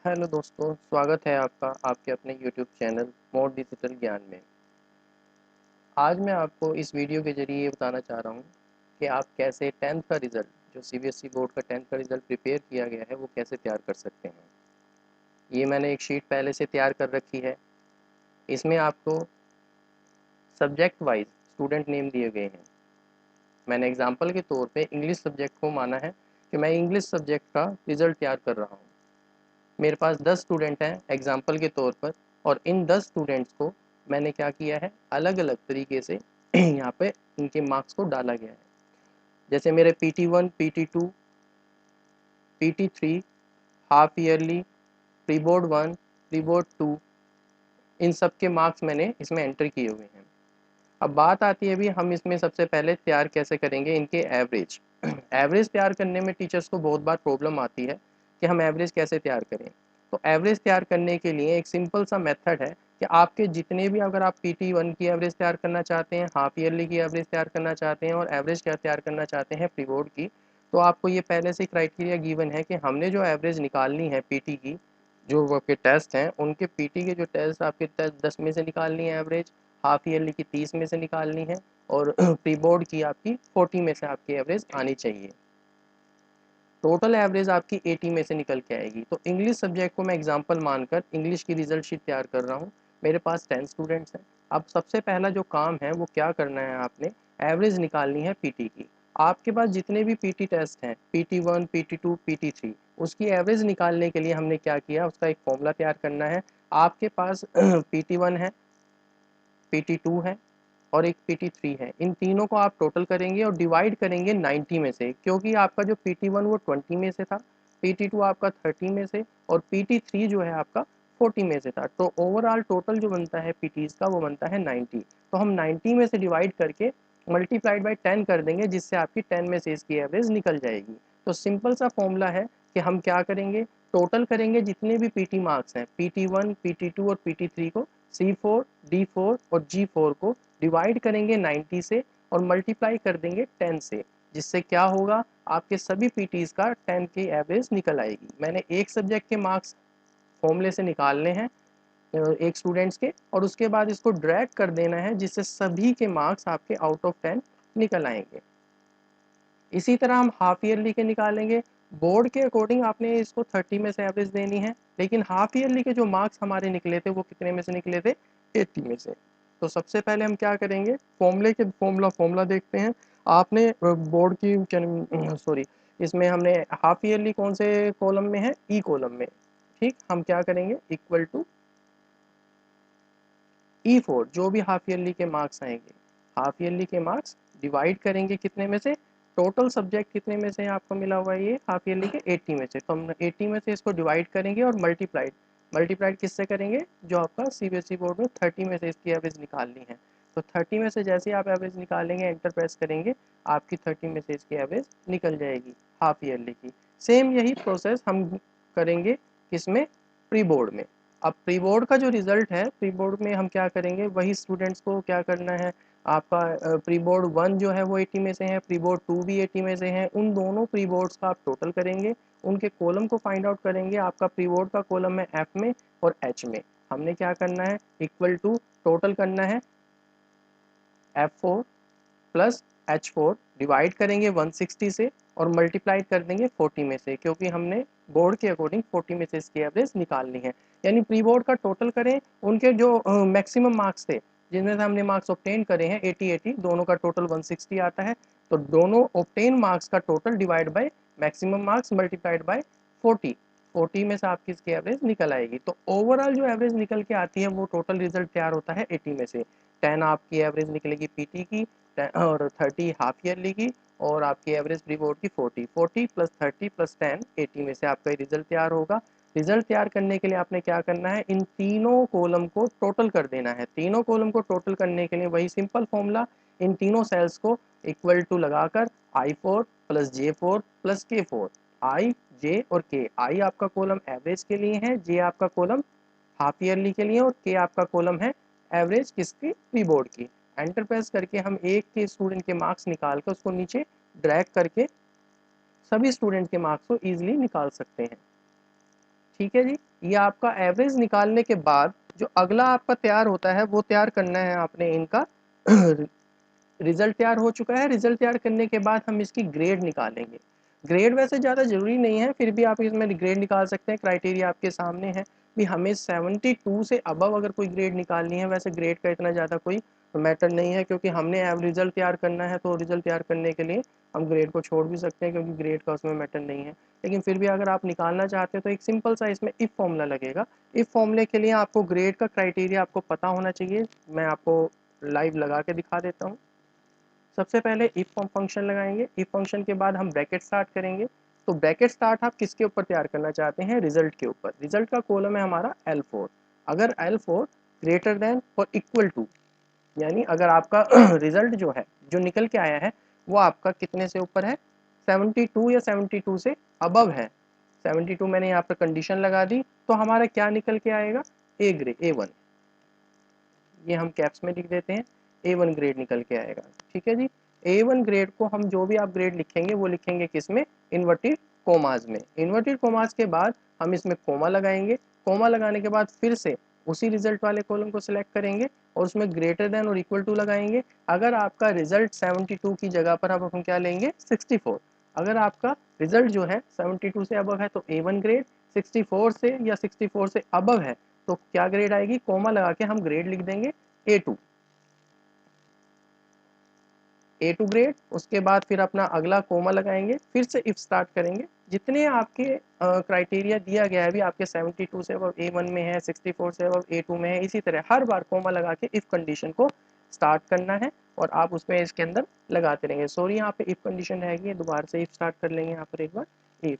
Hello दोस्तों, स्वागत है आपका आपके अपने यूट्यूब चैनल मोर डिजिटल ज्ञान में। आज मैं आपको इस वीडियो के ज़रिए ये बताना चाह रहा हूँ कि आप कैसे 10th का रिज़ल्ट, जो सीबीएसई बोर्ड का 10th का रिज़ल्ट प्रिपेयर किया गया है, वो कैसे तैयार कर सकते हैं। ये मैंने एक शीट पहले से तैयार कर रखी है। इसमें आपको सब्जेक्ट वाइज स्टूडेंट नेम दिए गए हैं। मैंने एग्जाम्पल के तौर पे इंग्लिश सब्जेक्ट को माना है कि मैं इंग्लिश सब्जेक्ट का रिज़ल्ट तैयार कर रहा हूँ। मेरे पास 10 स्टूडेंट हैं एग्जाम्पल के तौर पर, और इन 10 स्टूडेंट्स को मैंने क्या किया है, अलग अलग तरीके से यहाँ पे इनके मार्क्स को डाला गया है। जैसे मेरे PT1, PT2, PT3, half yearly, pre board 1, pre board 2, इन सब के मार्क्स मैंने इसमें एंटर किए हुए हैं। अब बात आती है भी, हम इसमें सबसे पहले तैयार कैसे करेंगे इनके एवरेज। एवरेज तैयार करने में टीचर्स को बहुत बार प्रॉब्लम आती है कि हम एवरेज कैसे तैयार करें। तो एवरेज तैयार करने के लिए एक सिंपल सा मेथड है कि आपके जितने भी, अगर आप PT1 की एवरेज तैयार करना चाहते हैं, हाफ ईयरली की एवरेज तैयार करना चाहते हैं और एवरेज क्या तैयार करना चाहते हैं प्री बोर्ड की, तो आपको ये पहले से क्राइटेरिया गिवन है कि हमने जो एवरेज निकालनी है पीटी की, जो आपके टेस्ट हैं उनके पीटी के जो टेस्ट आपके टेस्ट 10 में से निकालनी है एवरेज, हाफ ईयरली की 30 में से निकालनी है, और प्री बोर्ड की आपकी 40 में से आपकी एवरेज आनी चाहिए। टोटल एवरेज आपकी 80 में से निकल के आएगी। तो इंग्लिश सब्जेक्ट को मैं एग्जांपल मानकर इंग्लिश की रिजल्ट शीट तैयार कर रहा हूँ। मेरे पास 10 स्टूडेंट्स हैं। अब सबसे पहला जो काम है वो क्या करना है, आपने एवरेज निकालनी है पीटी की। आपके पास जितने भी पीटी टेस्ट हैं, PT1, PT2, PT3, उसकी एवरेज निकालने के लिए हमने क्या किया, उसका एक फॉर्मूला तैयार करना है। आपके पास PT1 है, PT2 है और एक PT3 है। इन तीनों को आप टोटल करेंगे और डिवाइड करेंगे 90 में से, क्योंकि आपका जो PT1 वो 20 में से था, PT2 आपका 30 में से और PT3 जो है आपका 40 में से था। तो ओवरऑल टोटल जो बनता है PTs का वो बनता है 90। तो हम 90 में से डिवाइड करके मल्टीप्लाइड बाई 10 कर देंगे, जिससे आपकी 10 में से इसकी एवरेज निकल जाएगी। तो सिंपल सा फॉर्मूला है कि हम क्या करेंगे, टोटल करेंगे जितने भी PT मार्क्स हैं, PT1, PT2 और PT3 को, C4, D4 और G4 को डिवाइड करेंगे 90 से और मल्टीप्लाई कर देंगे 10 से, जिससे क्या होगा, आपके सभी पीटीज का 10 की एवरेज निकल आएगी। मैंने एक सब्जेक्ट के मार्क्स फॉर्मूले से निकालने हैं एक स्टूडेंट्स के, और उसके बाद इसको ड्रैग कर देना है, जिससे सभी के मार्क्स आपके आउट ऑफ 10 निकल आएंगे। इसी तरह हम हाफ ईयरली के निकालेंगे। बोर्ड के अकॉर्डिंग आपने इसको 30 में से एवरेज देनी है, लेकिन हाफ ईयरली के जो मार्क्स हमारे निकले थे वो कितने में से निकले थे, 80 में से। तो सबसे पहले हम क्या करेंगे, फॉर्मूला देखते हैं। आपने बोर्ड की सॉरी, इसमें हमने हाफ ईयरली कौन से कॉलम में है, ई कॉलम में। ठीक, हम क्या करेंगे, इक्वल टू E4, जो भी हाफ ईयरली के मार्क्स आएंगे, हाफ ईयरली के मार्क्स डिवाइड करेंगे कितने में से, टोटल सब्जेक्ट कितने में से आपको मिला हुआ है, ये हाफ ईयरली के 80 में से। तो हम 80 में से इसको डिवाइड करेंगे और मल्टीप्लाइड मल्टीप्लाइड किससे करेंगे, जो आपका सीबीएसई बोर्ड में 30 में से इसकी एवरेज निकालनी है। तो 30 में से जैसे ही आप एवरेज निकालेंगे, एंटर प्रेस करेंगे, आपकी 30 में से इसकी एवरेज निकल जाएगी हाफ ईयरली की। सेम यही प्रोसेस हम करेंगे किसमें, प्री बोर्ड में। अब प्री बोर्ड का जो रिजल्ट है, प्री बोर्ड में हम क्या करेंगे, वही स्टूडेंट्स को क्या करना है, आपका प्री बोर्ड 1 जो है वो 80 में से है, प्री बोर्ड 2 भी 80 में से है, उन दोनों प्री बोर्ड्स का आप टोटल करेंगे, उनके कॉलम को फाइंड आउट करेंगे। आपका प्री बोर्ड का कॉलम है F में और H में। हमने क्या करना है, इक्वल टू टोटल करना है F4 प्लस H4, डिवाइड करेंगे 160 से और मल्टीप्लाई कर देंगे 40 में से, क्योंकि हमने बोर्ड के अकॉर्डिंग 40 में से इसकी एवरेज निकालनी है। यानी प्री बोर्ड का टोटल करें, उनके जो मैक्सिमम मार्क्स थे, जिनमें से हमने मार्क्स ऑब्टेन करे हैं 80-80, दोनों का टोटल 160 आता है। तो दोनों ऑब्टेन मार्क्स का total divide by maximum marks multiplied by 40, 40 में से आपकी इसकी एवरेज निकल आएगी। तो ओवरऑल जो एवरेज निकल के आती है वो टोटल रिजल्ट तैयार होता है 80 में से। 10 आपकी एवरेज निकलेगी पीटी की, और 30 हाफ ईयरली की, और आपकी एवरेज प्री बोर्ड की 40 प्लस 30 प्लस 10, 80 में से आपका रिजल्ट तैयार होगा। रिजल्ट तैयार करने के लिए आपने क्या करना है, इन तीनों कॉलम को टोटल कर देना है। तीनों कॉलम को टोटल करने के लिए वही सिंपल फॉर्मूला, इन तीनों सेल्स को इक्वल टू लगाकर I4 plus J4 plus K4, आई, जे और के। आई आपका कॉलम एवरेज के लिए है, जे आपका कॉलम हाफ ईयरली के लिए, और के आपका कॉलम है एवरेज किसकी, प्री बोर्ड की। एंटर प्रेस करके हम एक के स्टूडेंट के मार्क्स निकाल कर उसको नीचे ड्रैग करके सभी स्टूडेंट के मार्क्स को इजीली निकाल सकते हैं। ठीक है जी। ये आपका एवरेज निकालने के बाद जो अगला आपका तैयार होता है वो तैयार करना है आपने इनका रिजल्ट तैयार हो चुका है। रिजल्ट तैयार करने के बाद हम इसकी ग्रेड निकालेंगे। ग्रेड वैसे ज़्यादा ज़रूरी नहीं है, फिर भी आप इसमें ग्रेड निकाल सकते हैं। क्राइटेरिया आपके सामने है भी हमें 72 से अबव अगर कोई ग्रेड निकालनी है। वैसे ग्रेड का इतना ज़्यादा कोई मैटर नहीं है, क्योंकि हमने रिजल्ट तैयार करना है, तो रिजल्ट तैयार करने के लिए हम ग्रेड को छोड़ भी सकते हैं, क्योंकि ग्रेड का उसमें मैटर नहीं है। लेकिन फिर भी अगर आप निकालना चाहते हैं तो एक सिंपल सा इसमें इफ फॉर्मूला लगेगा। इफ फॉर्मूले के लिए आपको ग्रेड का क्राइटेरिया आपको पता होना चाहिए। मैं आपको लाइव लगा के दिखा देता हूँ। सबसे पहले इफ फंक्शन लगाएंगे। इफ फंक्शन के बाद हम ब्रैकेट स्टार्ट करेंगे। तो ब्रैकेट स्टार्ट आप किसके ऊपर तैयार करना चाहते हैं? रिजल्ट के ऊपर। रिजल्ट का कॉलम है हमारा L4। अगर L4 ग्रेटर देन और इक्वल टू, यानी अगर आपका रिजल्ट जो है जो निकल के आया है वो आपका कितने से ऊपर है? 72 या 72 से अबव है। 72 मैंने यहाँ पर कंडीशन लगा दी, तो हमारा क्या निकल के आएगा? A grade, A1। ये हम कैप्स में लिख देते हैं, A1 ग्रेड निकल के आएगा। ठीक है जी। A1 ग्रेड को हम जो भी आप ग्रेड लिखेंगे वो लिखेंगे किस में? इन्वर्टेड कोमाज में। इन्वर्टेड कोमाज के बाद हम इसमें कोमा लगाएंगे। कोमा लगाने के बाद फिर से उसी रिजल्ट वाले कॉलम को सिलेक्ट करेंगे और उसमें ग्रेटर देन और इक्वल टू लगाएंगे। अगर आपका रिजल्ट 72 की जगह पर अब हम क्या लेंगे? 64। अगर आपका रिजल्ट जो है 72 से अबव है तो A1 ग्रेड, 64 से या 64 से अबव है तो क्या ग्रेड आएगी? कोमा लगा के हम ग्रेड लिख देंगे A2। A2 grade. उसके बाद फिर अपना अगला कोमा लगाएंगे, फिर से इफ स्टार्ट करेंगे। जितने आपके क्राइटेरिया दिया गया है, भी आपके 72 से अब A1 में है, 64 से अब A2 में है, इसी तरह हर बार कोमा लगा के इफ कंडीशन को स्टार्ट करना है और आप उसमें इसके अंदर लगाते रहेंगे। सॉरी, यहाँ पे इफ कंडीशन रहेगी, दोबारा से इफ स्टार्ट कर लेंगे। यहाँ पर एक बार इफ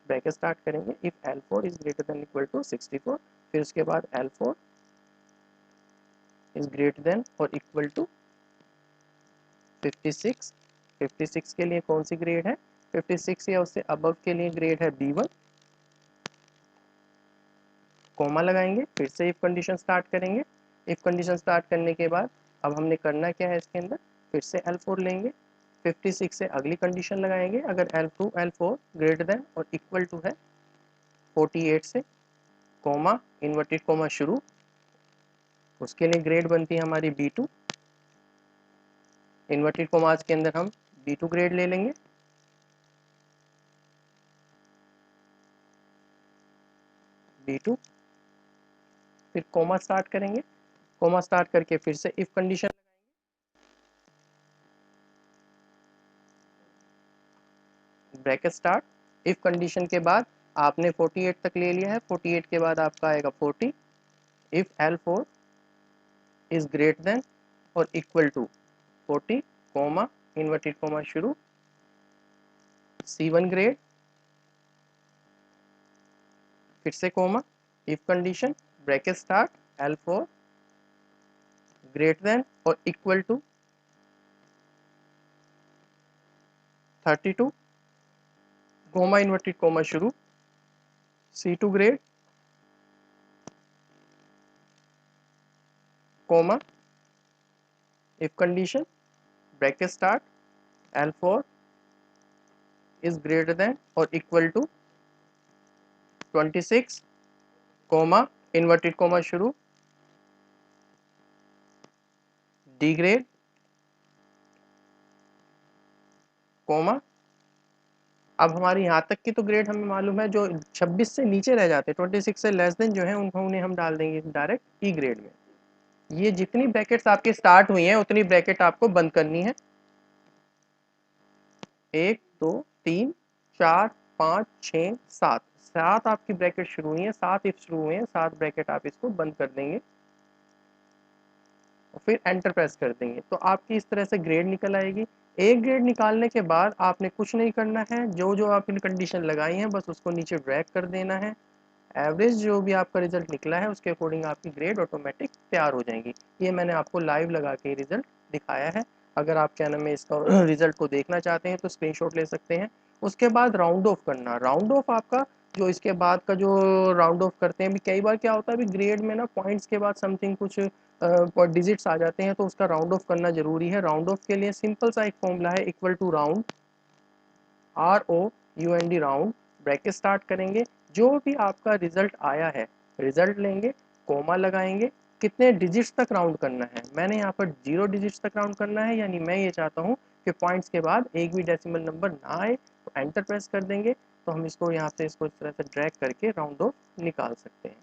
ब्रैकेट स्टार्ट करेंगे, if L4 is greater than equal to 64, फिर उसके बाद L4 इज ग्रेटर देन और इक्वल टू 56। 56 के लिए कौन सी ग्रेड है? 56 या उससे अबव के लिए ग्रेड है B1। कोमा लगाएंगे, फिर से इफ कंडीशन स्टार्ट करेंगे। इफ कंडीशन स्टार्ट करने के बाद अब हमने करना क्या है इसके अंदर? फिर से L4 लेंगे, 56 से अगली कंडीशन लगाएंगे। अगर L2 L4 ग्रेटर देन और इक्वल टू है 48 से, कोमा, इन्वर्टेड कोमा शुरू, उसके लिए ग्रेड बनती है हमारी B2। इन्वर्टेड कोमास के अंदर हम B2 ग्रेड ले लेंगे। B2, फिर कोमा स्टार्ट करेंगे। कोमा स्टार्ट करके फिर से if condition, bracket start. If condition के बाद आपने 48 तक ले लिया है, 48 के बाद आपका आएगा 40। If L4 is greater than और equal to 40, comma, inverted comma शुरू, C1 ग्रेड, फिर से comma, if condition, bracket start, L4 greater than और equal to 32, comma, inverted comma शुरू, C2 grade, comma, if condition, bracket start, L4 is greater than और equal to 26, comma, inverted comma शुरू, D grade, comma. अब हमारी यहाँ तक की तो ग्रेड हमें मालूम है, जो 26 से नीचे रह जाते हैं, 26 से लेस देन जो है उनको उन्हें हम डाल देंगे डायरेक्ट E ग्रेड में। ये जितनी ब्रैकेट्स आपके स्टार्ट हुई हैं उतनी ब्रैकेट आपको बंद करनी है। 1 2 3 4 5 6 7, 7 आपकी ब्रैकेट शुरू हुई है, 7 इफ शुरू हुए हैं, 7 ब्रैकेट आप इसको बंद कर देंगे और फिर एंटर प्रेस कर देंगे, तो आपकी इस तरह से ग्रेड निकल आएगी। एक ग्रेड निकालने के बाद आपने कुछ नहीं करना है, जो जो आपने कंडीशन लगाई है बस उसको नीचे ड्रैग कर देना है। एवरेज जो भी आपका रिजल्ट निकला है उसके अकॉर्डिंग आपकी ग्रेड ऑटोमेटिक तैयार हो जाएंगी। ये मैंने आपको लाइव लगा के रिजल्ट दिखाया है। अगर आप क्या नाम है इसका रिजल्ट को देखना चाहते हैं तो स्क्रीनशॉट ले सकते हैं। उसके बाद राउंड ऑफ करना। राउंड ऑफ आपका जो इसके बाद का जो राउंड ऑफ करते हैं, भी कई बार क्या होता है, अभी ग्रेड में ना पॉइंट्स के बाद समथिंग कुछ डिजिट्स आ जाते हैं, तो उसका राउंड ऑफ करना जरूरी है। राउंड ऑफ के लिए सिंपल सा एक फॉर्मूला है, equal to round, ROUND, round, bracket start करेंगे। जो भी आपका रिजल्ट आया है, रिजल्ट लेंगे, कोमा लगाएंगे, कितने डिजिट्स तक राउंड करना है, मैंने यहाँ पर 0 डिजिट्स तक राउंड करना है, यानी मैं ये चाहता हूँ कि पॉइंट्स के बाद एक भी डेसिमल नंबर ना आए, तो एंटर प्रेस कर देंगे। तो हम इसको यहाँ से इसको इस तरह से ड्रैग करके राउंड ऑफ निकाल सकते हैं।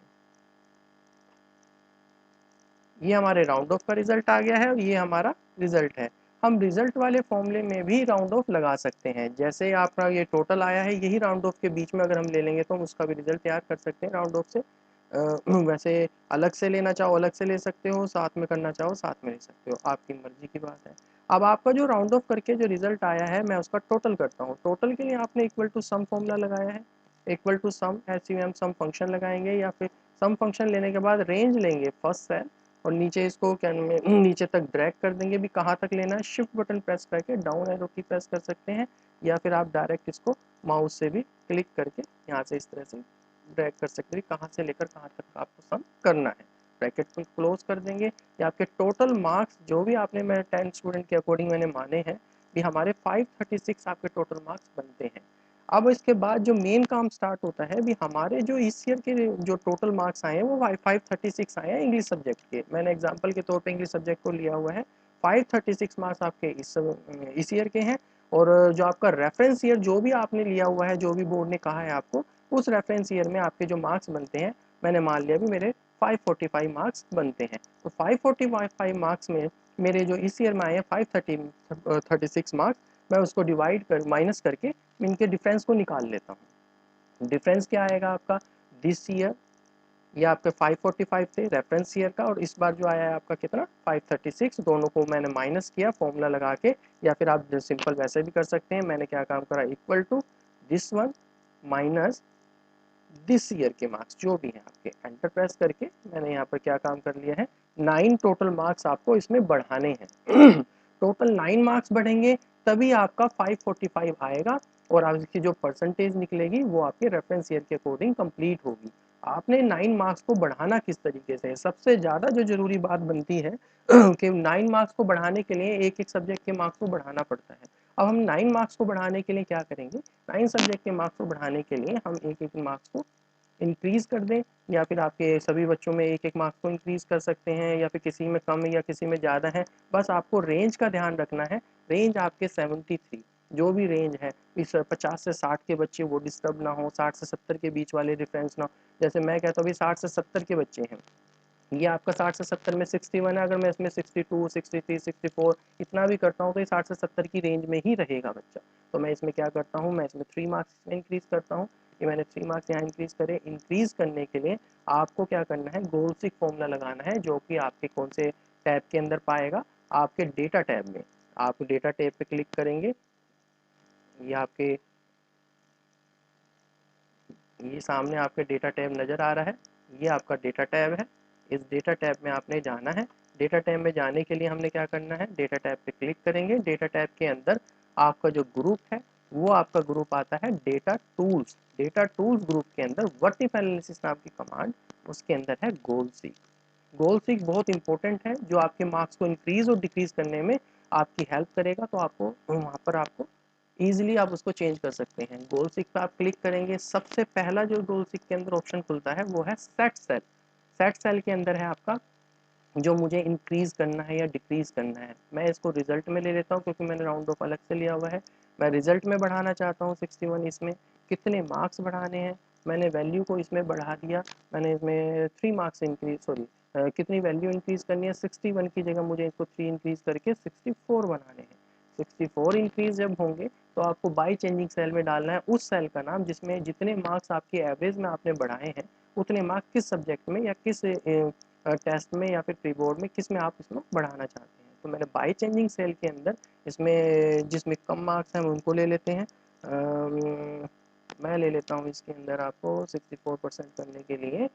ये हमारे राउंड ऑफ का रिजल्ट आ गया है और ये हमारा रिजल्ट है। हम रिजल्ट वाले फॉर्मूले में भी राउंड ऑफ लगा सकते हैं। जैसे आपका ये टोटल आया है, यही राउंड ऑफ के बीच में अगर हम ले लेंगे तो हम उसका भी रिजल्ट तैयार कर सकते हैं राउंड ऑफ से। वैसे अलग से लेना चाहो अलग से ले सकते हो, साथ में करना चाहो साथ में ले सकते हो, आपकी मर्जी की बात है। अब आपका जो राउंड ऑफ करके जो रिजल्ट आया है, मैं उसका टोटल करता हूँ। टोटल के लिए आपने इक्वल टू सम फॉर्मूला लगाया है, equal to sum SUM sum function लगाएंगे, या फिर सम फंक्शन लेने के बाद रेंज लेंगे फर्स्ट सेल और नीचे इसको क्या नीचे तक ड्रैग कर देंगे। भी कहाँ तक लेना है, शिफ्ट बटन प्रेस करके डाउन एरो की प्रेस कर सकते हैं, या फिर आप डायरेक्ट इसको माउस से भी क्लिक करके यहाँ से इस तरह से ड्रैग कर सकते हैं कहाँ से लेकर कहाँ तक आपको सम करना है। ब्रैकेट को क्लोज कर देंगे। या आपके टोटल मार्क्स जो भी आपने, मैं 10 स्टूडेंट के अकॉर्डिंग मैंने माने हैं, भी हमारे 536 आपके टोटल मार्क्स बनते हैं। अब इसके बाद जो मेन काम स्टार्ट होता है, भी हमारे जो इस ईयर के जो टोटल मार्क्स आए हैं वो 536 आए हैं इंग्लिश सब्जेक्ट के। मैंने एग्जांपल के तौर पे इंग्लिश सब्जेक्ट को लिया हुआ है। 536 मार्क्स आपके इस ईयर के हैं। और जो आपका रेफरेंस ईयर जो भी आपने लिया हुआ है, जो भी बोर्ड ने कहा है आपको, उस रेफरेंस ईयर में आपके जो मार्क्स बनते हैं, मैंने मान लिया भी मेरे 545 मार्क्स बनते हैं। तो 545 मार्क्स में मेरे जो इस ईयर में आए हैं 536 मार्क्स, मैं उसको डिवाइड कर माइनस करके इनके डिफरेंस को निकाल लेता हूँ। डिफरेंस क्या आएगा आपका, दिस ईयर ये आपके 545 थे रेफरेंस ईयर का, और इस बार जो आया है आपका कितना 536, दोनों को मैंने माइनस किया फॉर्मूला लगा के, या फिर आप सिंपल वैसे भी कर सकते हैं। मैंने क्या काम करा, equal to this one minus this year के मार्क्स जो भी हैं आपके, एंटर प्रेस करके मैंने यहाँ पर क्या काम कर लिया है, 9 टोटल मार्क्स आपको इसमें बढ़ाने हैं। टोटल 9 मार्क्स बढ़ेंगे तभी आपका 545 आएगा, और आपकी जो परसेंटेज निकलेगी वो आपके रेफरेंस ईयर के अकॉर्डिंग कंप्लीट होगी। आपने 9 मार्क्स को बढ़ाना किस तरीके से, सबसे ज़्यादा जो जरूरी बात बनती है कि 9 मार्क्स को बढ़ाने के लिए एक एक सब्जेक्ट के मार्क्स को बढ़ाना पड़ता है। अब हम 9 मार्क्स को बढ़ाने के लिए क्या करेंगे, 9 सब्जेक्ट के मार्क्स को बढ़ाने के लिए हम एक एक मार्क्स को इंक्रीज कर दें, या फिर आपके सभी बच्चों में एक एक मार्क्स को इंक्रीज कर सकते हैं, या फिर किसी में कम या किसी में ज़्यादा है। बस आपको रेंज का ध्यान रखना है। रेंज आपके 73, जो भी रेंज है, इस 50 से 60 के बच्चे वो डिस्टर्ब ना हो, 60 से 70 के बीच वाले डिफरेंस ना हो। जैसे मैं कहता हूँ 60 से 70 के बच्चे हैं, ये आपका 60 से 70 में 61 है, अगर मैं इसमें 62, 63, 64 इतना भी करता हूँ तो ये 60 से 70 की रेंज में ही रहेगा बच्चा। तो मैं इसमें क्या करता हूँ, मैं इसमें 3 मार्क्स में इंक्रीज करता हूँ। ये मैंने 3 मार्क्स यहाँ इंक्रीज करे। इंक्रीज करने के लिए आपको क्या करना है, गोल सिक फॉर्मूला लगाना है, जो कि आपके कौन से टैब के अंदर पाएगा, आपके डेटा टैब में। आप डेटा टैब पे क्लिक करेंगे, ये आपके ये सामने आपके डेटा टैब नज़र आ रहा है, ये आपका डेटा टैब है। इस डेटा टैब में आपने जाना है। डेटा टैब में जाने के लिए हमने क्या करना है, डेटा टैब पे क्लिक करेंगे। डेटा टैब के अंदर आपका जो ग्रुप है, वो आपका ग्रुप आता है data tools. Data tools group के अंदर वर्टिकल एनालिसिस नाम की कमांड, उसके अंदर है गोल सीक। गोल सीक बहुत इंपॉर्टेंट है, जो आपके मार्क्स को इंक्रीज और डिक्रीज करने में आपकी हेल्प करेगा। तो आपको वहाँ पर आपको ईजिली आप उसको चेंज कर सकते हैं। गोल सिक पे आप क्लिक करेंगे, सबसे पहला जो गोल सिक के अंदर ऑप्शन खुलता है वो है सेट सेल। सेट सेल के अंदर है आपका जो मुझे इंक्रीज करना है या डिक्रीज करना है। मैं इसको रिजल्ट में ले लेता हूँ क्योंकि मैंने राउंड ऑफ अलग से लिया हुआ है। मैं रिजल्ट में बढ़ाना चाहता हूँ 61। इसमें कितने मार्क्स बढ़ाने हैं, मैंने वैल्यू को इसमें बढ़ा दिया। मैंने इसमें 3 मार्क्स इंक्रीज, सॉरी कितनी वैल्यू इंक्रीज करनी है, 61 की जगह मुझे इसको 3 इंक्रीज करके 64 बनाने हैं। 64 इंक्रीज जब होंगे तो आपको बाई चेंजिंग सेल में डालना है उस सेल का नाम जिसमें जितने मार्क्स आपके एवरेज में आपने बढ़ाए हैं, उतने मार्क्स किस सब्जेक्ट में या किस टेस्ट में या फिर प्री बोर्ड में किस में आप इसमें बढ़ाना चाहते हैं। तो मैंने बाई चेंजिंग सेल के अंदर इसमें जिसमें कम मार्क्स हैं उनको ले लेते हैं। मैं ले लेता हूँ इसके अंदर आपको 64% करने के लिए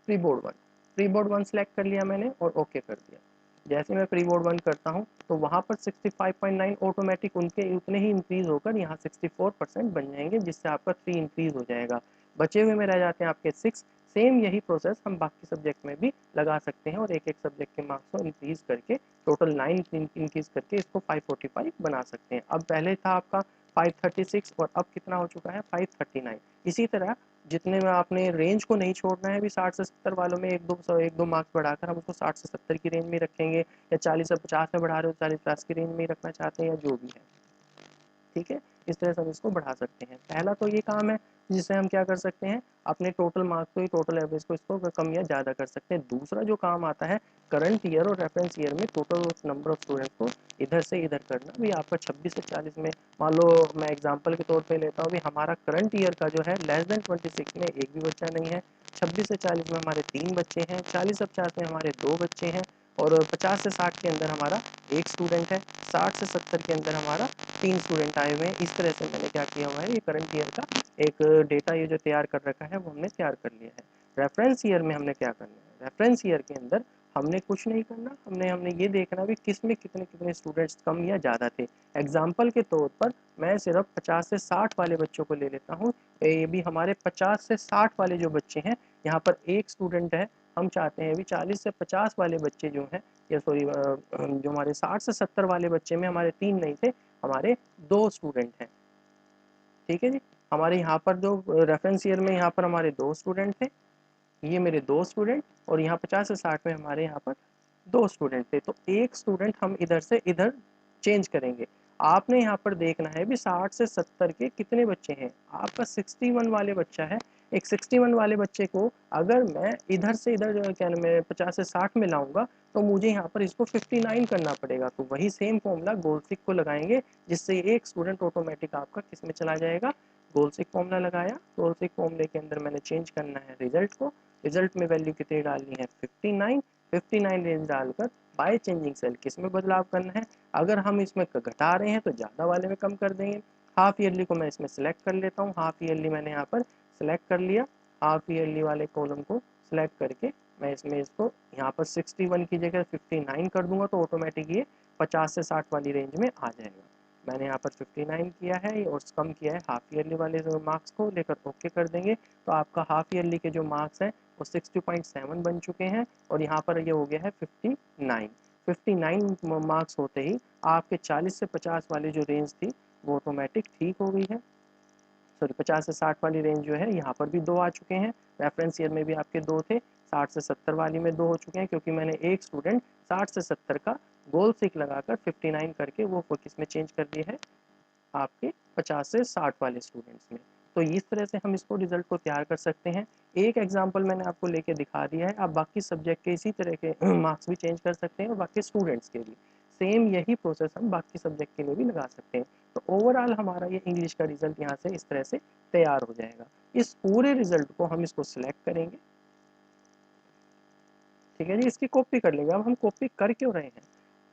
pre board one. Pre board one select कर लिया मैंने और ओके कर दिया। जैसे मैं प्री बोर्ड वन करता हूँ तो वहाँ पर 65.9 ऑटोमेटिक उनके उतने ही इंक्रीज होकर यहाँ 64% बन जाएंगे, जिससे आपका 3 इंक्रीज हो जाएगा। बचे हुए में रह जाते हैं आपके 6। सेम यही प्रोसेस हम बाकी सब्जेक्ट में भी लगा सकते हैं और एक एक सब्जेक्ट के मार्क्स को इंक्रीज करके टोटल 9 इंक्रीज करके इसको 545 बना सकते हैं। अब पहले था आपका 536 और अब कितना हो चुका है 539। इसी तरह जितने में आपने रेंज को नहीं छोड़ना है, भी 60 से 70 वालों में एक दो मार्क्स बढ़ाकर हम उसको 60 से 70 की रेंज में रखेंगे, या 40 से 50 में बढ़ा रहे हो 40-50 की रेंज में ही रखना चाहते हैं, या जो भी है, ठीक है। इस तरह से हम इसको बढ़ा सकते हैं। पहला तो ये काम है जिससे हम क्या कर सकते हैं, अपने टोटल मार्क्स को, टोटल एवरेज को इसको कम या ज़्यादा कर सकते हैं। दूसरा जो काम आता है करंट ईयर और रेफरेंस ईयर में टोटल नंबर ऑफ स्टूडेंट्स को इधर से इधर करना। भी आपका 26 से 40 में, मान लो मैं एग्जांपल के तौर पे लेता हूँ, भी हमारा करंट ईयर का जो है लेस देन 26 में एक भी बच्चा नहीं है, 26 से 40 में हमारे 3 बच्चे हैं, 40 से 50 में हमारे 2 बच्चे हैं, और 50 से 60 के अंदर हमारा एक स्टूडेंट है, 60 से 70 के अंदर हमारा 3 स्टूडेंट आए हुए हैं। इस तरह से मैंने क्या किया हुआ है, ये करंट ईयर का एक डेटा ये जो तैयार कर रखा है वो हमने तैयार कर लिया है। रेफरेंस ईयर में हमने क्या करना है, रेफरेंस ईयर के अंदर हमने कुछ नहीं करना, हमने ये देखना भी किस में कितने कितने स्टूडेंट्स कम या ज़्यादा थे। एग्जाम्पल के तौर पर मैं सिर्फ 50 से 60 वाले बच्चों को ले लेता हूँ। ये भी हमारे 50 से 60 वाले जो बच्चे हैं, यहाँ पर एक स्टूडेंट है, हम चाहते हैं भी 40 से 50 वाले बच्चे जो हैं, या सॉरी जो हमारे 60 से 70 वाले बच्चे में हमारे 3 नहीं थे, हमारे 2 स्टूडेंट हैं, ठीक है जी। हमारे यहाँ पर जो रेफरेंस ईयर में यहाँ पर हमारे 2 स्टूडेंट थे, ये मेरे 2 स्टूडेंट, और यहाँ 50 से 60 में हमारे यहाँ पर 2 स्टूडेंट थे, तो एक स्टूडेंट हम इधर से इधर चेंज करेंगे। आपने यहाँ पर देखना है भी 60 से 70 के कितने बच्चे हैं, आपका 61 वाले बच्चा है। एक 61 वाले बच्चे को अगर मैं इधर से इधर जो है क्या नाम है 50 से 60 में लाऊंगा, तो मुझे यहाँ पर इसको 59 करना पड़ेगा। तो वही सेम फॉर्मूला गोल सिक को लगाएंगे, जिससे एक स्टूडेंट ऑटोमेटिक आपका किस में चला जाएगा, गोल सिक फॉर्मूला लगाया, गोल सिक फॉर्मूले के अंदर मैंने चेंज करना है रिजल्ट को, रिजल्ट में वैल्यू कितनी डालनी है 59, 59 रेंज डालकर बाय चेंजिंग सेल किस में बदलाव करना है। अगर हम इसमें घटा रहे हैं तो ज़्यादा वाले में कम कर देंगे। हाफ ईयरली को मैं इसमें सिलेक्ट कर लेता हूँ, हाफ ईयरली मैंने यहाँ पर सिलेक्ट कर लिया। हाफ ईयरली वाले कॉलम को सिलेक्ट करके मैं इसमें इसको यहाँ पर 61 की जगह 59 कर दूंगा, तो ऑटोमेटिक ये 50 से 60 वाली रेंज में आ जाएगा। मैंने यहाँ पर 59 किया है और कम किया है हाफ ईयरली वाले मार्क्स को लेकर ओके कर देंगे, तो आपका हाफ ईयरली के जो मार्क्स हैं वो 60.7 बन चुके हैं, और यहाँ पर ये हो गया है 59। 59 मार्क्स होते ही आपके 40 से 50 वाली जो रेंज थी वो ऑटोमेटिक ठीक हो गई है। सॉरी 50 से 60 वाली रेंज जो है यहाँ पर भी 2 आ चुके हैं, रेफरेंस ईयर में भी आपके 2 थे, 60 से 70 वाली में 2 हो चुके हैं, क्योंकि मैंने एक स्टूडेंट 60 से 70 का गोल सिक लगाकर 59 करके वो किस में चेंज कर दिया है, आपके 50 से 60 वाले स्टूडेंट्स में। तो इस तरह से हम इसको रिजल्ट को तैयार कर सकते हैं। एक एग्जांपल मैंने आपको लेके दिखा दिया है, आप बाकी सब्जेक्ट के इसी तरह के मार्क्स भी चेंज कर सकते हैं, और बाकी स्टूडेंट्स के भी सेम यही प्रोसेस हम बाकी सब्जेक्ट के लिए भी लगा सकते हैं। तो ओवरऑल हमारा ये इंग्लिश का रिजल्ट यहाँ से इस तरह से तैयार हो जाएगा। इस पूरे रिजल्ट को हम इसको सिलेक्ट करेंगे, ठीक है जी, इसकी कॉपी कर लेंगे। अब हम कॉपी कर क्यों रहे हैं,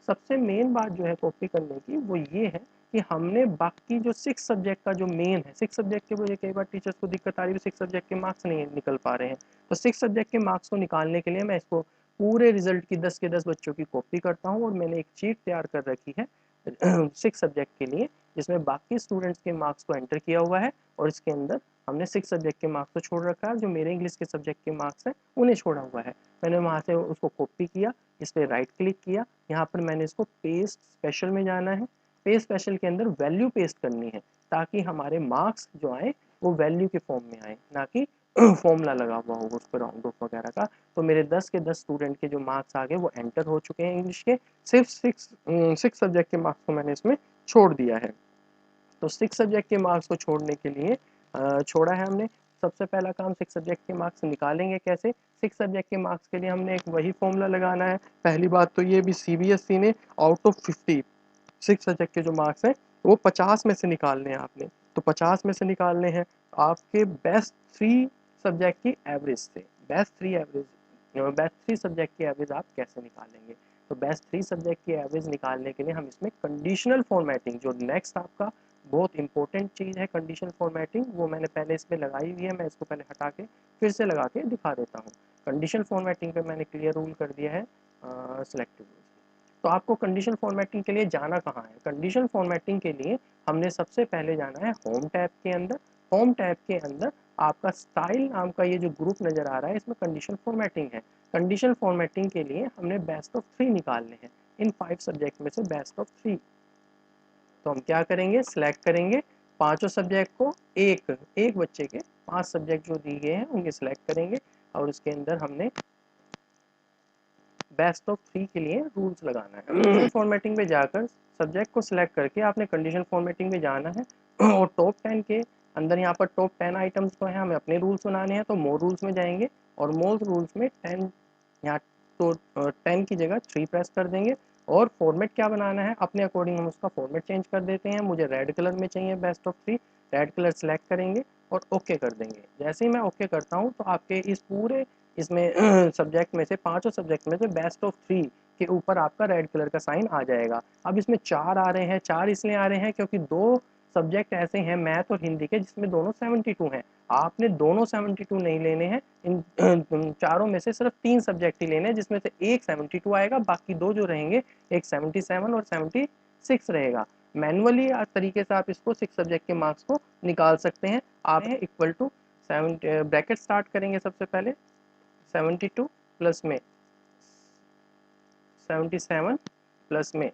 सबसे मेन बात जो है कॉपी करने की वो ये है कि हमने बाकी जो 6 सब्जेक्ट का जो मेन है, 6 सब्जेक्ट के वजह कई बार टीचर्स को दिक्कत आ रही है 6 सब्जेक्ट के मार्क्स नहीं निकल पा रहे हैं, तो 6 सब्जेक्ट के मार्क्स को निकालने के लिए मैं इसको पूरे रिजल्ट की 10 के 10 बच्चों की कॉपी करता हूँ, और मैंने एक शीट तैयार कर रखी है 6 सब्जेक्ट के लिए, जिसमें बाकी स्टूडेंट्स के मार्क्स को एंटर किया हुआ है, और इसके अंदर हमने 6 सब्जेक्ट के मार्क्स को छोड़ रखा है, जो मेरे इंग्लिश के सब्जेक्ट के मार्क्स हैं उन्हें छोड़ा हुआ है। मैंने वहाँ से उसको कॉपी किया, इस पर राइट क्लिक किया, यहाँ पर मैंने इसको पेस्ट स्पेशल में जाना है, पेस्ट स्पेशल के अंदर वैल्यू पेस्ट करनी है, ताकि हमारे मार्क्स जो आए वो वैल्यू के फॉर्म में आए, ना कि फॉर्मूला लगा हुआ होगा उस पर राउंड ऑफ वगैरह का। तो मेरे 10 के 10 स्टूडेंट के जो मार्क्स आ गए वो एंटर हो चुके हैं इंग्लिश के, सिर्फ 6 सब्जेक्ट के मार्क्स को मैंने इसमें छोड़ दिया है। तो 6 सब्जेक्ट के मार्क्स को छोड़ने के लिए छोड़ा है हमने। सबसे पहला काम 6 सब्जेक्ट के मार्क्स निकालेंगे कैसे, 6 सब्जेक्ट के मार्क्स के लिए हमने एक वही फॉर्मूला लगाना है। पहली बात तो ये भी सीबीएसई ने आउट ऑफ 50 6 सब्जेक्ट के जो मार्क्स हैं वो 50 में से निकालने हैं आपने, तो 50 में से निकालने हैं आपके बेस्ट 3 सब्जेक्ट की एवरेज से। बेस्ट 3 सब्जेक्ट की एवरेज आप कैसे निकालेंगे, तो बेस्ट 3 सब्जेक्ट की एवरेज निकालने के लिए हम इसमें कंडीशनल फॉर्मेटिंग, जो नेक्स्ट आपका बहुत इंपॉर्टेंट चीज़ है कंडीशनल फॉर्मेटिंग, वो मैंने पहले इसमें लगाई हुई है, मैं इसको पहले हटा के फिर से लगा के दिखा देता हूँ। कंडीशनल फॉर्मेटिंग पे मैंने क्लियर रूल कर दिया है सिलेक्टिव रूल। तो आपको कंडीशनल फॉर्मेटिंग के लिए जाना कहाँ है, कंडीशनल फॉर्मेटिंग के लिए हमने सबसे पहले जाना है होम टैब के अंदर। होम टैब के अंदर आपका स्टाइल नाम का ये जो ग्रुप नज़र आ रहा है, इसमें कंडीशनल फॉर्मेटिंग है। कंडीशनल फॉर्मेटिंग के लिए हमने बेस्ट ऑफ 3 निकालने हैं, इन 5 सब्जेक्ट में से बेस्ट ऑफ 3। तो हम क्या करेंगे, सिलेक्ट करेंगे पांचों सब्जेक्ट को एक एक बच्चे के 5 सब्जेक्ट जो दिए गए हैं उनके सिलेक्ट करेंगे और उसके अंदर हमने बेस्ट ऑफ 3 के लिए रूल्स लगाना है। कंडीशन फॉर्मेटिंग में जाकर सब्जेक्ट को सिलेक्ट करके आपने कंडीशन फॉर्मेटिंग में जाना है और टॉप 10 के अंदर यहाँ पर टॉप 10 आइटम्स को है हमें अपने रूल्स बनाने हैं, तो मोर रूल्स में जाएंगे और मोर रूल्स में 10 यहाँ तो 10 की जगह 3 प्रेस कर देंगे और फॉर्मेट क्या बनाना है अपने अकॉर्डिंग हम उसका फॉर्मेट चेंज कर देते हैं। मुझे रेड कलर में चाहिए best of 3, red colour select करेंगे और ओके कर देंगे। जैसे ही मैं ओके करता हूँ तो आपके इस पूरे इसमें सब्जेक्ट में से पांचों सब्जेक्ट में से बेस्ट ऑफ 3 के ऊपर आपका रेड कलर का साइन आ जाएगा। अब इसमें 4 आ रहे हैं, 4 इसलिए आ रहे हैं क्योंकि 2 सब्जेक्ट ऐसे हैं मैथ और हिंदी के जिसमें दोनों 72 हैं। आपने दोनों 72 नहीं लेने हैं, इन चारों में से सिर्फ 3 सब्जेक्ट ही लेने हैं जिसमें से एक 72 आएगा, बाकी 2 जो रहेंगे एक 77 और 76 रहेगा। मैनुअली तरीके से आप इसको 6 सब्जेक्ट के मार्क्स को निकाल सकते हैं। आप इक्वल टू 7 ब्रैकेट स्टार्ट करेंगे सबसे पहले 72 प्लस में 77 प्लस में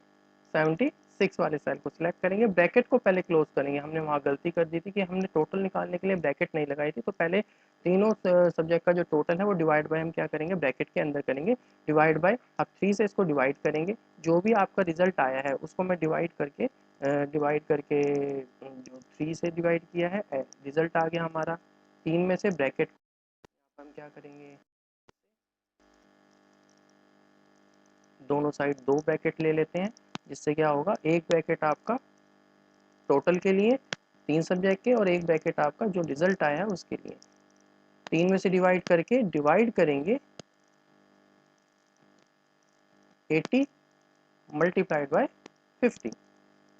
76 वाले सेल को सिलेक्ट करेंगे। ब्रैकेट को पहले क्लोज करेंगे, हमने वहाँ गलती कर दी थी कि हमने टोटल निकालने के लिए ब्रैकेट नहीं लगाई थी, तो पहले तीनों सब्जेक्ट का जो टोटल है वो डिवाइड बाय हम क्या करेंगे ब्रैकेट के अंदर करेंगे, डिवाइड बाय। अब 3 से इसको डिवाइड करेंगे, जो भी आपका रिजल्ट आया है उसको मैं डिवाइड करके जो 3 से डिवाइड किया है रिजल्ट आ गया हमारा 3 में से ब्रैकेट हम क्या करेंगे दोनों साइड 2 ब्रैकेट ले लेते हैं, जिससे क्या होगा एक ब्रैकेट आपका टोटल के लिए 3 सब्जेक्ट के और एक ब्रैकेट आपका जो रिजल्ट आया है उसके लिए। 3 में से डिवाइड करके डिवाइड करेंगे 80 मल्टीप्लाइड बाय 50,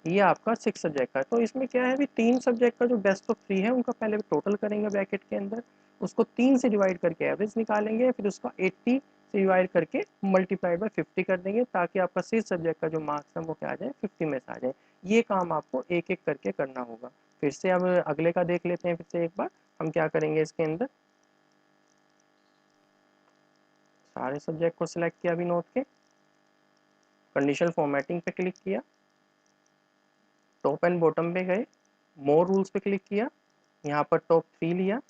ये आपका 6 सब्जेक्ट का है। तो इसमें क्या है अभी 3 सब्जेक्ट का जो बेस्ट ऑफ 3 है उनका पहले टोटल करेंगे ब्रैकेट के अंदर, उसको 3 से डिवाइड करके एवरेज निकालेंगे, फिर उसका 80 से डिवाइड करके मल्टीप्लाइड बाय 50 कर देंगे ताकि आपका 6 सब्जेक्ट का जो मार्क्स है वो क्या आ जाए 50 में से आ जाए। ये काम आपको एक एक करके करना होगा। फिर से अब अगले का देख लेते हैं फिर से एक बार हम क्या करेंगे इसके अंदर सारे सब्जेक्ट को सिलेक्ट किया अभी नोट के, कंडीशनल फॉर्मेटिंग पे क्लिक किया, टॉप एंड बॉटम पे गए, मोर रूल्स पे क्लिक किया, यहाँ पर टॉप 3 लिया,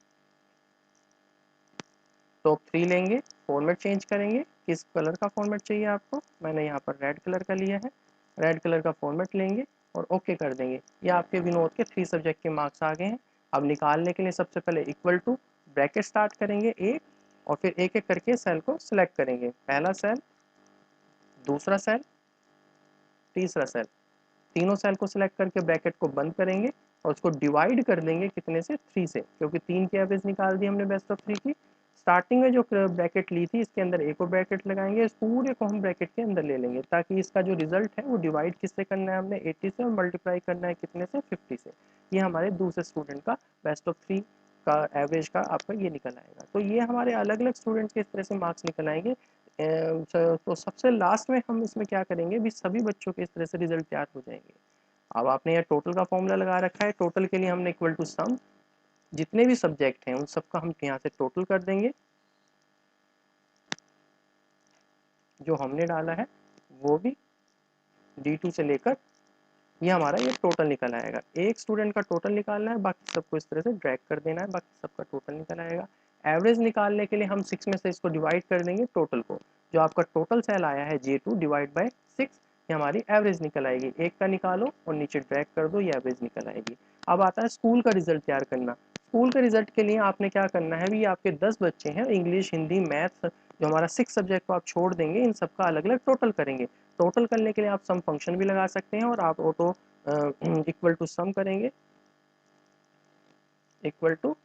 टॉप 3 लेंगे, फॉर्मेट चेंज करेंगे, किस कलर का फॉर्मेट चाहिए आपको, मैंने यहाँ पर रेड कलर का लिया है, रेड कलर का फॉर्मेट लेंगे और ओके कर देंगे। ये आपके विनोद के 3 सब्जेक्ट के मार्क्स आ गए हैं। अब निकालने के लिए सबसे पहले इक्वल टू ब्रैकेट स्टार्ट करेंगे एक और फिर एक एक करके सेल को सिलेक्ट करेंगे, पहला सेल, दूसरा सेल, तीसरा सेल, तीनों सेल को सिलेक्ट करके ब्रैकेट को बंद करेंगे और उसको डिवाइड कर देंगे कितने से 3 से, क्योंकि 3 की एवरेज निकाल दी हमने बेस्ट ऑफ 3 की। स्टार्टिंग में जो ब्रैकेट ली थी इसके अंदर एक और ब्रैकेट लगाएंगे, इस पूरे को हम ब्रैकेट के अंदर ले लेंगे ताकि इसका जो रिजल्ट है वो डिवाइड किससे करना है हमने 80 से और मल्टीप्लाई करना है कितने से 50 से। ये हमारे दूसरे स्टूडेंट का बेस्ट ऑफ 3 का एवरेज का आपका ये निकल आएगा। तो ये हमारे अलग अलग स्टूडेंट के इस तरह से मार्क्स निकल आएंगे। तो सबसे लास्ट में हम इसमें क्या करेंगे भी सभी बच्चों के इस तरह से रिजल्ट तैयार हो जाएंगे। अब आपने यहाँ टोटल का फॉर्मूला लगा रखा है, टोटल के लिए हमने इक्वल टू सम, जितने भी सब्जेक्ट हैं उन सबका हम यहाँ से टोटल कर देंगे, जो हमने डाला है वो भी D2 से लेकर ये हमारा ये टोटल निकल आएगा। एक स्टूडेंट का टोटल निकालना है, बाकी सबको इस तरह से ड्रैग कर देना है, बाकी सबका टोटल निकल आएगा। एवरेज निकालने के लिए हम 6 में से इसको डिवाइड कर देंगे टोटल को, जो आपका टोटल सेल आया है J2 डिवाइड बाय 6, ये हमारी एवरेज निकल आएगी। एक का निकालो और नीचे ड्रैग कर दो, ये एवरेज निकल आएगी। अब आता है स्कूल का रिजल्ट तैयार करना। स्कूल के रिजल्ट के लिए आपने क्या करना है भी आपके 10 बच्चे हैं, इंग्लिश हिंदी मैथ जो हमारा 6 सब्जेक्ट को आप छोड़ देंगे, इन सबका अलग अलग टोटल करेंगे। टोटल करने के लिए आप सम फंक्शन भी लगा सकते हैं और आप ऑटो इक्वल टू सम करेंगे, equal to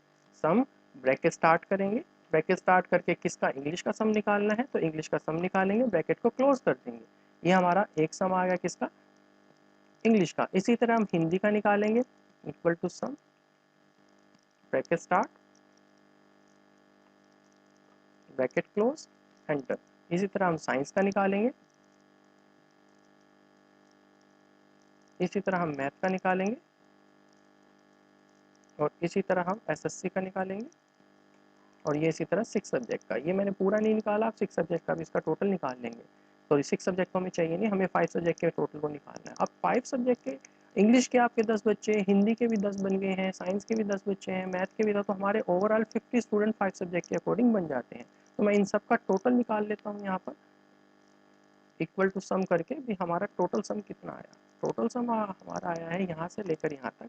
sum, bracket start करेंगे, ब्रैकेट स्टार्ट करके किसका इंग्लिश का सम निकालना है तो इंग्लिश का सम निकालेंगे, ब्रैकेट को क्लोज कर देंगे। ये हमारा एक सम आ गया किसका इंग्लिश का। इसी तरह हम हिंदी का निकालेंगे, equal to sum, bracket start, bracket close, enter. इसी तरह हम साइंस का निकालेंगे, इसी तरह हम मैथ का निकालेंगे और इसी तरह हम एसएससी का निकालेंगे और ये इसी तरह 6 सब्जेक्ट का। ये मैंने पूरा नहीं निकाला, आप 6 सब्जेक्ट का भी इसका टोटल निकाल लेंगे। तो 6 सब्जेक्ट को हमें चाहिए नहीं, हमें 5 सब्जेक्ट के टोटल को निकालना है। अब 5 सब्जेक्ट के इंग्लिश के आपके 10 बच्चे, हिंदी के भी 10 बन गए हैं, साइंस के भी 10 बच्चे हैं, मैथ के भी 10, तो हमारे ओवरऑल 50 स्टूडेंट 5 सब्जेक्ट के अकॉर्डिंग बन जाते हैं। तो मैं इन सब का टोटल निकाल लेता हूँ यहाँ पर, इक्वल टू सम करके भी हमारा टोटल सम कितना आया। टोटल सम हमारा आया है यहाँ से लेकर यहाँ तक,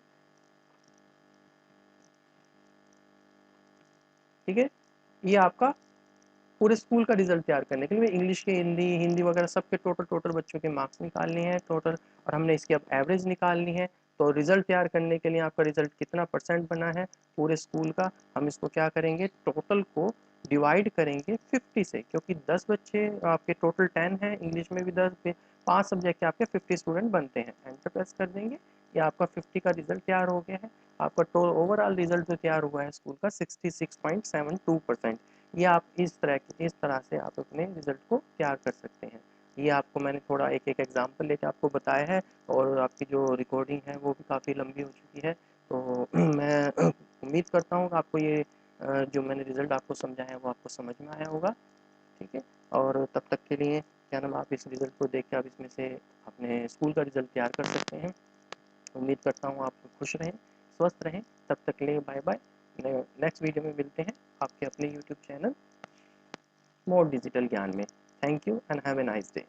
ठीक है। ये आपका पूरे स्कूल का रिजल्ट तैयार करने के लिए इंग्लिश के, हिंदी हिंदी वगैरह सबके टोटल बच्चों के मार्क्स निकालने हैं टोटल, और हमने इसकी अब एवरेज निकालनी है। तो रिजल्ट तैयार करने के लिए आपका रिजल्ट कितना परसेंट बना है पूरे स्कूल का, हम इसको क्या करेंगे, टोटल को डिवाइड करेंगे 50 से, क्योंकि 10 बच्चे आपके टोटल 10 है, इंग्लिश में भी 10, 5 सब्जेक्ट के आपके 50 स्टूडेंट बनते हैं। एंटर प्रेस कर देंगे, ये आपका 50 का रिजल्ट तैयार हो गया है। आपका ओवरऑल रिजल्ट जो तैयार हुआ है स्कूल का 66.72%। ये आप इस तरह से आप अपने रिजल्ट को तैयार कर सकते हैं। ये आपको मैंने थोड़ा एक एक एग्जांपल लेके आपको बताया है, और आपकी जो रिकॉर्डिंग है वो भी काफ़ी लंबी हो चुकी है। तो मैं उम्मीद करता हूँ कि आपको ये जो मैंने रिज़ल्ट आपको समझाया है वो आपको समझ में आया होगा, ठीक है। और तब तक के लिए क्या नाम, आप इस रिज़ल्ट को देख के आप इसमें से अपने स्कूल का रिज़ल्ट तैयार कर सकते हैं। उम्मीद करता हूँ आप खुश रहें, स्वस्थ रहें। तब तक के लिए बाय बाय। नेक्स्ट वीडियो में मिलते हैं आपके अपने यूट्यूब चैनल मोर डिजिटल ज्ञान में। Thank you and have a nice day.